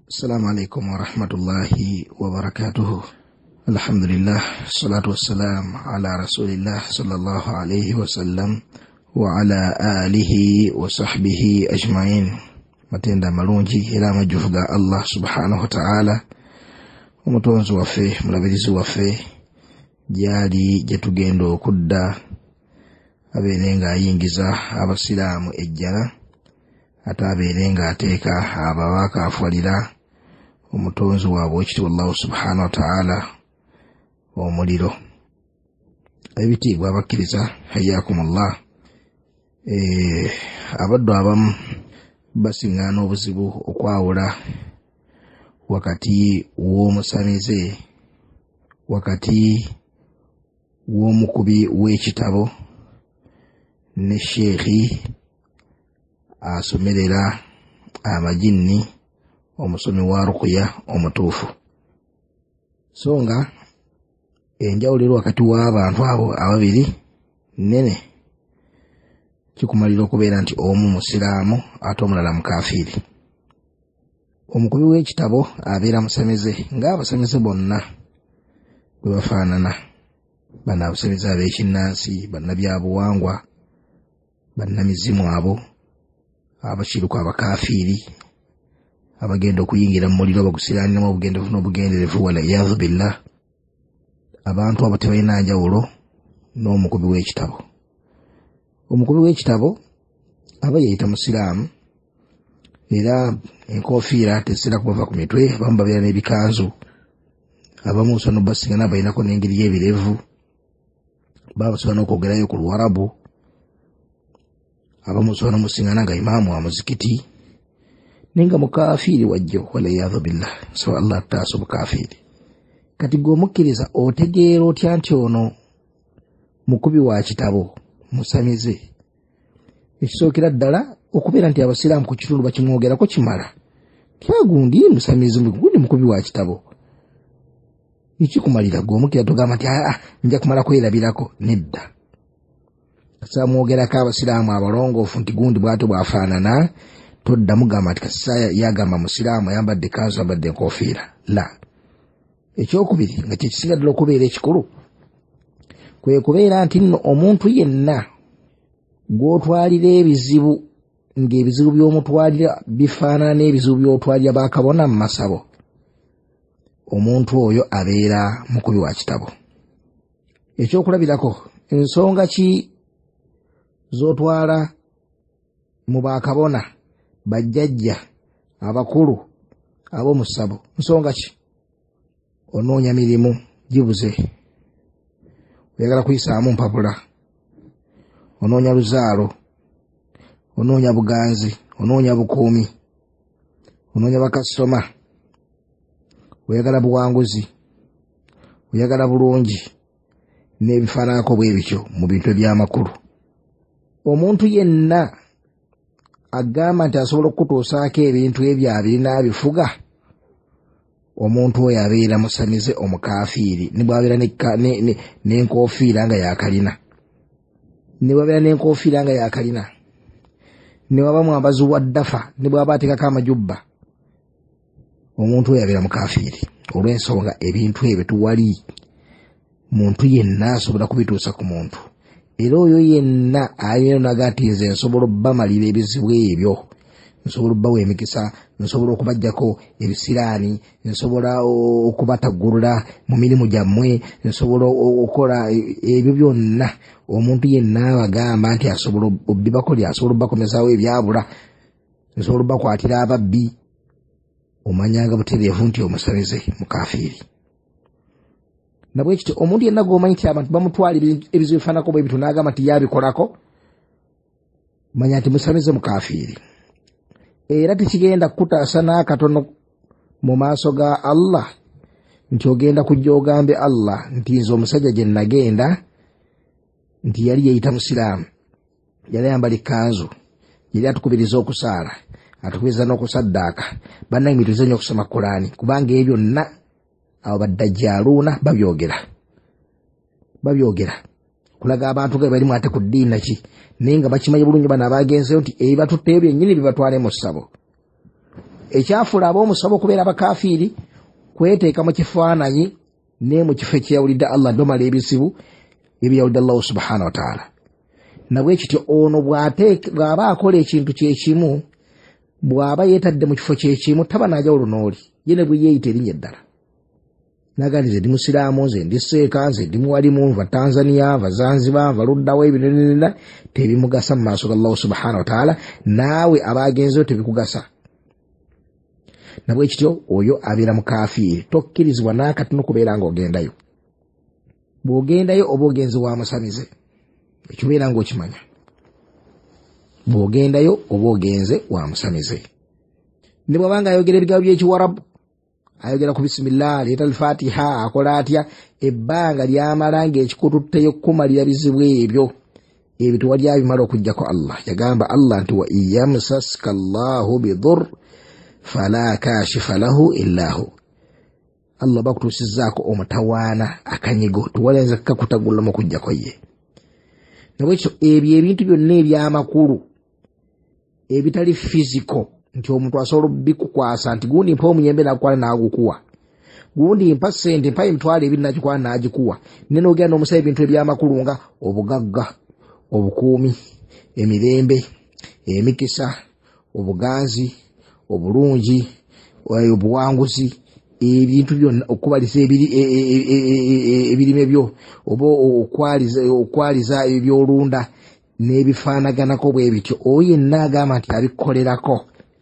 السلام عليكم ورحمة الله وبركاته. الحمد لله الصلاة والسلام على رسول الله صلى الله عليه وسلم وعلى آله وصحبه أجمعين. matenda malungi era amajjufu ga Allah subhanahu wa ta'ala, omutonzi waffe mulabirizi waffe gyali gyetugenda okudda abeere nga ayingiza abasiraamu ejjana ate abeere nga ateeka ababaka afwalira omutonzi waabwe ekitiibwa Allah subhanahu wa ta'ala omuliro. Ebitiibwa abakkiriza hayyakumullah, abaddu abamu basiŋŋaana obuzibu okwawula wakati w'omusamize, wakati w'omukubi w'ekitabo ne sheekhi asomerera amajinni, omusomi wa ruqya omutuufu. So nga enjawulo wakati w'abantu abo ababiri nnene. Kikumalira okubeera nti omu musiraamu ate omulala mukafiiri. Omukubi w'ekitabo abeera musamize ng'abasamize bonna bwe bafaanana. Bano abasamize ab'ekinnansi, bannabyabuwangwa, bannamizimu abo, abakiruku abakafiiri, abagenda okuyingira mu muliro bagusiraaniramu obugenderevu n'obugenderevu wala iyaazu billah. Abantu abo tebalina njawulo n'omukubi w'ekitabo. Omukubi w'ekitabo aba yayita musiraamu era enkofiira tesera kubava ku mitwe, abamu babeera n'ebikanzu, abamu osobola n'obasiŋŋana balinako n'engeri y'ebirevu, baba basobola n'okwogerayo ku Luwarabu, abamu osobola n'omusiŋŋana nga imaamu wa muzikiti nenga mukafiiri wajjo wala iyaazu billah. So Allah taasa obukafiiri. Kati gwe omukkiriza otegeera otya nti ono mukubi wa kitabo musamize? Ekisookera ddala okubeera nti abasiraamu ku kitundu bakimwogerako kimala, kyagundi musamize, gundi mukubi wa kitabo. Ekikumalira gwe omukkiriza togamba nti nja kumala kwerabirako, nedda. Kasamwogerako abasiraamu abalongoofu nti gundi bw'ate bw'afaanana, toddamu gamba nti kasisa yagamba musiraamu ayambadde kanzu ayambadde enkofiira. La. Ekyokubiri nga kyekisinga ddala okubeera ekikulu kwe kubeera nti nno omuntu yenna gw'otwalira ebizibu ng'ebizibu by'omutwalira bifaanana n'ebizibu by'otwalira bakabona mu masabo, omuntu oyo abeera mukubi wa kitabo. Ekyokulabirako, ensonga ki z'otwala mu bakabona, bajjajja, abakulu, ab'omu ssabo? Nsonga ki? Onoonya mirimu gibuze, oyagala kuyisaamu mpapula, onoonya luzaalo, onoonya buganzi, onoonya bukuumi, onoonya bakasitoma, oyagala buwanguzi, oyagala bulungi n'ebifaananako bwe bityo mu bintu eby'amakulu. Omuntu yenna agamba nti asobola okukutuusaako ebintu ebyo abirina abifuga, omuntu oyo abeera musamize omukafiiri. Ne bw'abeera n'enkofiira nga yakalina, ne bw'abeera n'enkofiira nga yakalina, ne waba mwambazi wa ddafa, ne bw'aba ateekako amajubba, omuntu oyo abeera mukafiiri. Olw'ensonga ebintu ebyo tuwali muntu yenna asobola kubituusa ku muntu, era oyo yenna ayina naga nti nze nsobola obbamalira ebizibu ebyo, nsobola obbawa emikisa, nsobola okubajjako ebisiraani, nsobola okubataggulula mu mirimu gyammwe, nsobola okukola ebyo byonna. Omuntu yenna abagamba nti asobola obbibakolya, asobola obbakomezaawo ebyabula, nsobola obbakwatira ababbi, omanyanga butereevu nti omusamize mukafiiri. Nabwe kityo omuntu yenna g'omanyi nti abantu bamutwala ebizibu bifaanako bwe bityo n'agamba nti yabikolako, manya nti musamize mukafiiri. Era tekigenda kukutaasa n'akatono mu maaso ga Allah nti ogenda kujja ogambe Allah nti nze omusajja gye nagenda nti yali yeeyita musiraamu, yali ayambala ekkanzu, yali atukubiriza okusaala, atukubiriza n'okusaddaaka, bannange mituuze nnyo okusoma Qur'ani, kubanga ebyo byonna abo baddajjaaluuna babyogera kulaga abantu nga balimu ate ku ddiini naki, naye nga bakimanyi bulungi bano abagenzeyo nti ebibatutteyo byennyini bibatwale mu ssabo. ekyafula ab'omusabo okubeera abakafiiri kweteeka mu kifaananyi ne mu kifo ekyeyawulidde Allah ndomala ebizibu ebyeyawulidde Allah subhanahu wa ta'ala. Nabwe kityo ono bw'aba akola ekintu kyekimu, bw'aba yeetadde mu kifo kyekimu taba n'ajawulo n'oli ye ne bwe yeeyita erinnya eddala n'agamba nze ndi musiraamu, nze ndi seeka, nze ndi muwalimu, nva Tanzania, nva Zanzibar, nva luddawo, ebinenena tebimugasa mu maaso ga Allah subhanahu wa ta'ala, naawe abaagenzeyo tebikugasa. Nabwe kityo oyo abeera mukafiiri, tokkirizibwa n'akatono kubeera ng'ogendayo. Bw'ogendayo oba ogenze wa musamize, ekibeera ng'okimanya. Bw'ogendayo oba ogenze wa musamize. Ne bw'abanga ayogera ebigambo by'Ekiwarabu, ayogera ku bisimillah, leeta al-Fatiha, akola atya, ebbanga lyamala ng'ekikututteyo kumalira bizibu ebyo tewali abimala okuggyako Allah. Yagamba Allah nti wa iyamsaska Allahu bidurr fala kashifa lahu illa hu. Allah bakutuusizzaako omutawaana akanyigo, tewalenza kakutagulamu okuggyako ye. Nabwekyo ebyo ebintu byonna eby'amakulu ebitali physical, nti omuntu asobola bikukwasa nti gundi mpa omuyembe nakukwala n'agukuwa, gundi mpa ssente mpa emitwalo ebiri nagikwala n'agikuwa. Ne n'ogenda n'omusaba ebintu eby'amakulu nga obugagga, obukuumi, emirembe, emikisa, obuganzi, obulungi, obuwanguzi, ebintu byonna okubaliza ebirime byo oba okwaliza ebyolunda n'ebifaanaganako bwe bityo, oyo yenna agamba nti abikolerako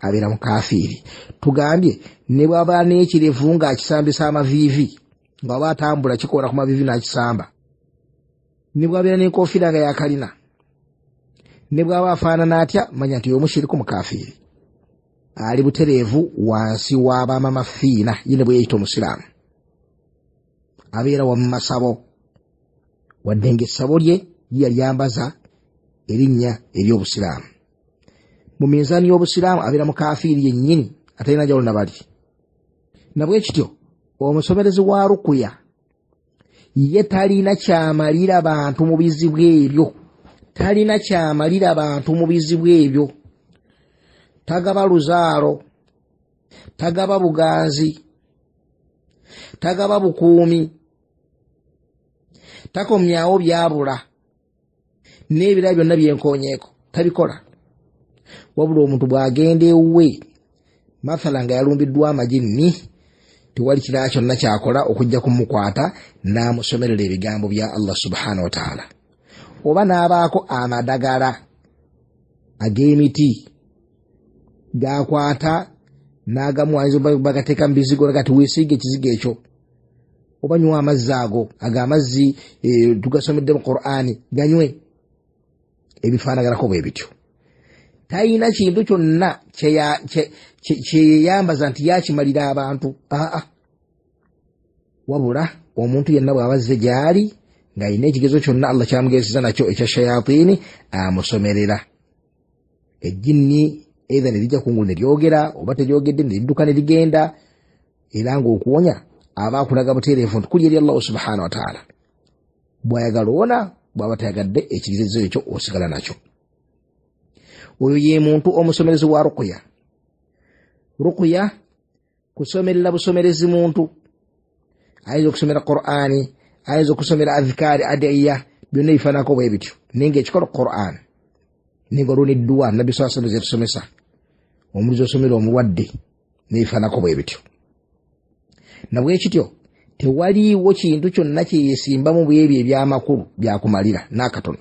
abeera mukafiiri. Tugambye ne bw'aba n'ekirevu ng'akisambisa amaviivi, nga bw'aba atambula kikoora ku maviivi n'akisamba, ne bw'abeera n'enkofiira nga yakalina, ne bw'aba afaanana atya, manya nti omushiriku mukafiiri, ali butereevu wansi w'abamamafiina, ye ne bwe yeeyita omusiraamu. Abeera wa mu masabo, wadde ng'essabo lye yalyambaza erinnya ery'obusiraamu. Mu minzaani y'obusiraamu abeera mukafiiri yennyini, atalina jawulo na bali. Nabwe kityo omusomerezi wa rukuya ye talina kyamalira bantu mu bizibu ebyo, talina kyamalira bantu mu bizibu ebyo. Tagaba luzaalo, tagaba buganzi, tagaba bukuumi, takomyawo byabula, n'ebirala byonna byenkonyeeko tabikola. Wabula omuntu bw'agenda ewuwe, mathala nga yalumbiddwa amagini, tewali kirala kyonna kyakola okujja kumukwata n'amusomerera ebigambo bya Allah subhanahu wa ta'ala. Oba n'abaako amadagala ag'emiti gakwata n'agamuwanyiza bagateeka mu bizigo nagati weesiige ekizigo ekyo, oba nywa amazzi ago, amazzi tugasomedde mu Qur'ani ganywe, ebifaanaganako bwe bityo. Talina kintu kyonna kyeyambaza nti yakimalira abantu. Wabula omuntu yenna bw'abazze gy'ali ng'alina ekigezo kyonna Allah kyamugezeza nakyo ekya shayatini, amusomerera. Ejjinni either ne lijja kungulu ne lyogera, oba teryogedde ne lidduka ne ligenda, era ng'okuwonya aba akulaga buteereevu nti kuli eri Allah subhanahu wa ta'ala. Bw'ayagala ona, bw'aba tayagadde ekigezezo ekyo osigala nakyo. Oyo ye muntu omusomerezi wa rukuya. Rukuya kusomerera busomerezi muntu, ayinza okusomera Qur'ani, ayinza okusomera adhikaari adiya, byonna ebifaanako bwe bityo, naye ng'ekikola Qur'ani n'engalo n'edduwa Nabbi sallallahu alaihi wasallam zetusomesa, omulizi osomera omulwadde n'ebifaanako bwe bityo. Nabwe kityo tewaliiwo kintu kyonna kyeyesimbamu bwebyo eby'amakulu byakumalira n'akatono.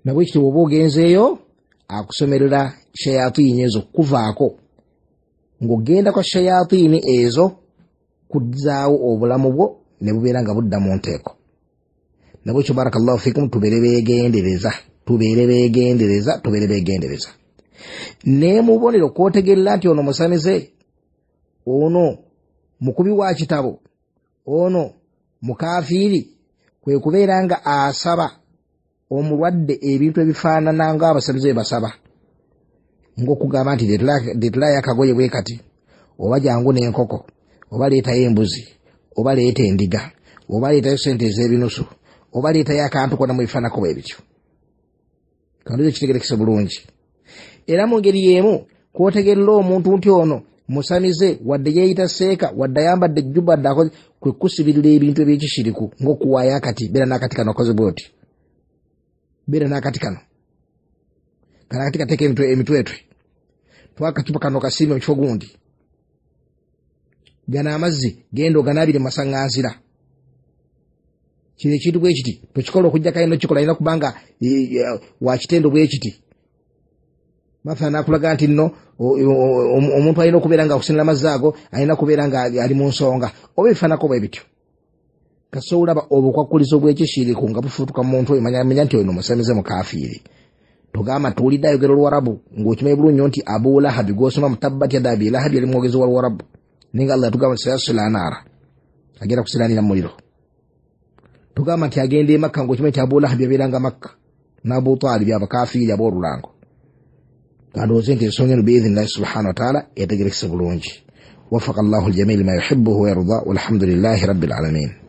Nabwe kityo bw'oba ogenzeeyo akusomerera shayatini ezo kuvaako, ng'ogenda kwa shayatini ezo kuzzaawo obulamu bwo ne bubeera nga budda mu nteeko. Nabwe kityo barakallahu fikum, tubeere beegendereza. Ne mubonero kwotegerera nti ono musamize, ono mukubi wa kitabo, ono mukafiiri, kwe kubeera nga asaba omulwadde ebintu ebifaanana nga abasamize basaba, ng'okugamba nti leeterayo akagoye bwe kati, oba jangu n'enkoko, oba leetayo embuzi, oba leeta endiga, oba leetayo sente ez'ebinusu, oba leetayo akantu konna mu bifaanako bwe bityo. Kantu ekyo kitegerekese bulungi. Era mu ngeri y'emu kwotegerera omuntu nti ono musamize wadde yeeyita seeka wadde ayambadde ejjuba dde kwe kusibirira ebintu ebyekishiriku ng'okuwaayo akati beera n'akati kano okoze bw'oti beera n'akati kano kana akati kateeka emitwetwe twakacupa kano kasiime mu kifo gundi gana amazzi genda oganaabire mu masaŋŋanzira kino ekintu bwe kiti tokikola okujja kalina okikola alina kubanga wakitendo bwe kiti mathala nakulaga nti nno omuntu alina okubeera nga akusinira amazzi ago alina kubeera nga ali mu nsonga oba ebifaanako bwe bityo kasita olaba obukwakkulizo bw'ekishiriku nga bufuutuka mu muntu oyo manya nti oyo nomusamize mukafiiri tugamba tuwulidde ayogera Oluwarabu ng'okimanyi bulungi nti Abu Lahabi gw'osoma mu Tabbat yada Abi Lahabi yali mwogezi wa Luwarabu naye nga Allah tugamba sayasla naara agenda kusiranira mu muliro tugamba nti agenda e Makka ng'okimanyi nti Abu Lahabi yabeeranga Makka n'Abu Talib abakafiiri ab'olulango kandowooze nti ensonga eno biidhnillahi subhanahu wa ta'ala yategerekese bulungi waffaqa Allahu al-jamii lima yuhibbuhu wa yarda walhamdulillahi rabbil alamin.